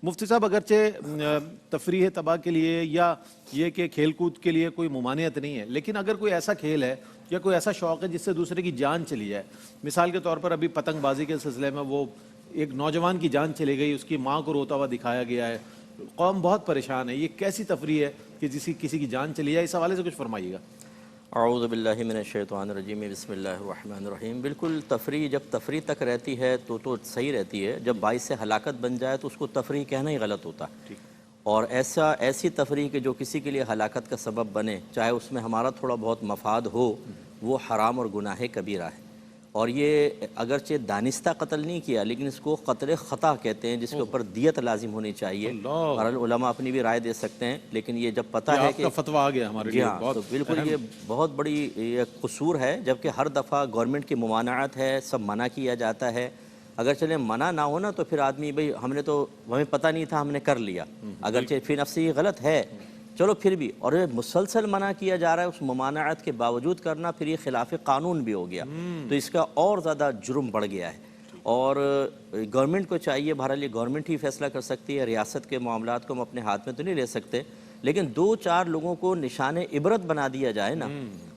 مفتی صاحب اگرچہ تفریح تباہ کے لیے یا یہ کہ کھیل کود کے لیے کوئی ممانعت نہیں ہے، لیکن اگر کوئی ایسا کھیل ہے یا کوئی ایسا شوق ہے جس سے دوسرے کی جان چلی جائے، مثال کے طور پر ابھی پتنگ بازی کے سلسلے میں وہ ایک نوجوان کی جان چلی گئی، اس کی ماں کو روتا ہوا دکھایا گیا ہے، قوم بہت پریشان ہے، یہ کیسی تفریح ہے کہ کسی کی جان چلی جائے؟ اس حوالے سے کچھ فرمائیے گا۔ اعوذ باللہ من الشیطان الرجیم، بسم اللہ الرحمن الرحیم۔ بالکل تفریح جب تفریح تک رہتی ہے تو صحیح رہتی ہے، جب باعث سے ہلاکت بن جائے تو اس کو تفریح کہنا ہی غلط ہوتا ہے۔ اور ایسی تفریح کہ جو کسی کے لیے ہلاکت کا سبب بنے، چاہے اس میں ہمارا تھوڑا بہت مفاد ہو، وہ حرام اور گناہ کبیرہ ہے۔ اور یہ اگرچہ دانستہ قتل نہیں کیا، لیکن اس کو قتل خطا کہتے ہیں، جس کے اوپر دیت لازم ہونی چاہیے۔ اور علماء اپنی بھی رائے دے سکتے ہیں، لیکن یہ جب پتہ ہے کہ آپ کا فتویٰ آ گیا ہمارے لیے، تو بالکل یہ بہت بڑی یہ قصور ہے، جبکہ ہر دفعہ گورنمنٹ کی ممانعت ہے، سب منع کیا جاتا ہے۔ اگر چلیں منع نہ ہونا تو پھر آدمی بھئی ہمیں پتہ نہیں تھا، ہم نے کر لیا، اگرچہ فی نفسی غلط ہے، چلو پھر بھی، اور مسلسل منع کیا جا رہا ہے، اس ممانعت کے باوجود کرنا، پھر یہ خلاف قانون بھی ہو گیا، تو اس کا اور زیادہ جرم بڑھ گیا ہے۔ اور گورنمنٹ کو چاہیے، بہرحال یہ گورنمنٹ ہی فیصلہ کر سکتی ہے، ریاست کے معاملات کو ہم اپنے ہاتھ میں تو نہیں لے سکتے، لیکن 2-4 لوگوں کو نشان عبرت بنا دیا جائے نا،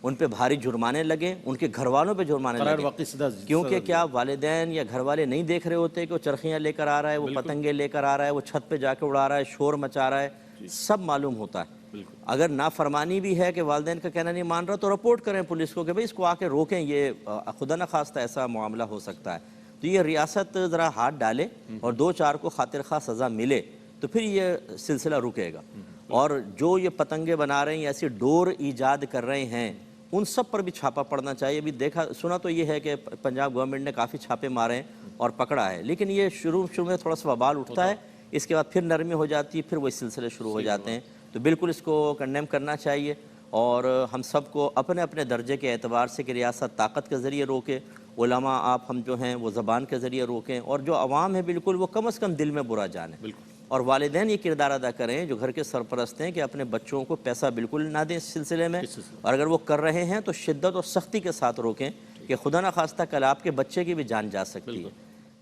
ان پہ بھاری جرمانے لگیں، ان کے گھر والوں پہ جرمانے لگیں، کیونکہ کیا والدین یا گھر والے نہیں دیکھ رہے ہوتے کہ وہ چرخیاں لے کر آ رہا ہے، وہ پتنگیں لے کر آ رہا ہے، وہ چھت پہ جا کے اڑا رہا ہے، شور مچا رہا ہے، سب معلوم ہوتا ہے۔ اگر نافرمانی بھی ہے کہ والدین کا کہنا نہیں مان رہا تو رپورٹ کریں پولیس کو کہ بھئی اس کو آ کے روکیں، یہ خدا نخواستہ ایسا معاملہ ہو سکتا ہے۔ تو یہ ریاست ذرا ہاتھ ڈالے اور 2-4 کو خاطر خواہ سزا ملے تو پھر یہ سلسلہ رکے گا۔ اور جو یہ پتنگیں بنا رہے ہیں یا ایسی ڈور ایجاد کر رہے ہیں، ان سب پر بھی چھاپا پڑنا چاہیے۔ ابھی سنا تو یہ ہے کہ پنجاب گورنمنٹ نے کافی چھاپے مارے ہیں اور پکڑا ہے، لیکن یہ شروع میں تھوڑا سا وبال اٹھتا ہے، اس کے بعد پھر نرمی ہو جاتی ہے، پھر وہی سلسلے شروع ہو جاتے ہیں۔ تو بالکل اس کو کنڈیم کرنا چاہیے، اور ہم سب کو اپنے اپنے درجے کے اعتبار سے کہ ریاست طاقت کے ذریعے روکے، علماء آپ ہم جو ہیں وہ زبان کے ذریعے روکیں، اور جو عوام ہے بالکل وہ کم از کم دل میں برا جانیں۔ اور والدین یہ کردار ادا کریں جو گھر کے سرپرست ہیں کہ اپنے بچوں کو پیسہ بالکل نہ دیں اس سلسلے میں، اور اگر وہ کر رہے ہیں تو شدت اور سختی کے ساتھ روکیں کہ خدا نخواستہ کل آپ کے بچے کی بھی جان جا سکتی ہے۔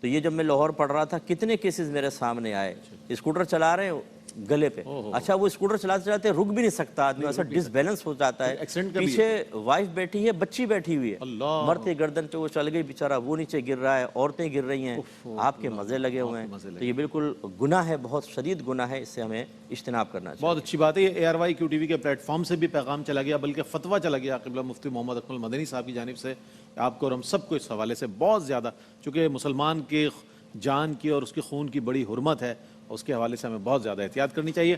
تو یہ جب میں لاہور پڑھ رہا تھا کتنے کیسز میرے سامنے آئے، اسکوٹر چلا رہے ہیں گلے پہ، اچھا وہ اسکوٹر چلاتے چلاتے رک بھی نہیں سکتا آدمی، ایسا ڈس بیلنس ہو جاتا ہے، پیچھے وائف بیٹھی ہے، بچی بیٹھی ہوئی ہے، مرتے گردن پہ وہ چل گئی بیچارہ، وہ نیچے گر رہا ہے، عورتیں گر رہی ہیں، آپ کے مزے لگے ہوئے ہیں۔ تو یہ بالکل گناہ ہے، بہت شدید گناہ ہے، اس سے ہمیں اجتناب کرنا چاہیے۔ بہت اچھی بات ہے، یہ ARY QTV کے پلیٹ فارم سے بھی پیغام چلا گیا، بلکہ فتویٰ چلا گیا قبلہ مفتی محمد اکمل مدنی صاحب کی جانب سے، آپ کو اور ہم سب کو اس حوالے سے بہت زیادہ، چونکہ مسلمان کی جان کی اور اس کے خون کی بڑی حرمت ہے، اس کے حوالے سے ہمیں بہت زیادہ احتیاط کرنی چاہیے۔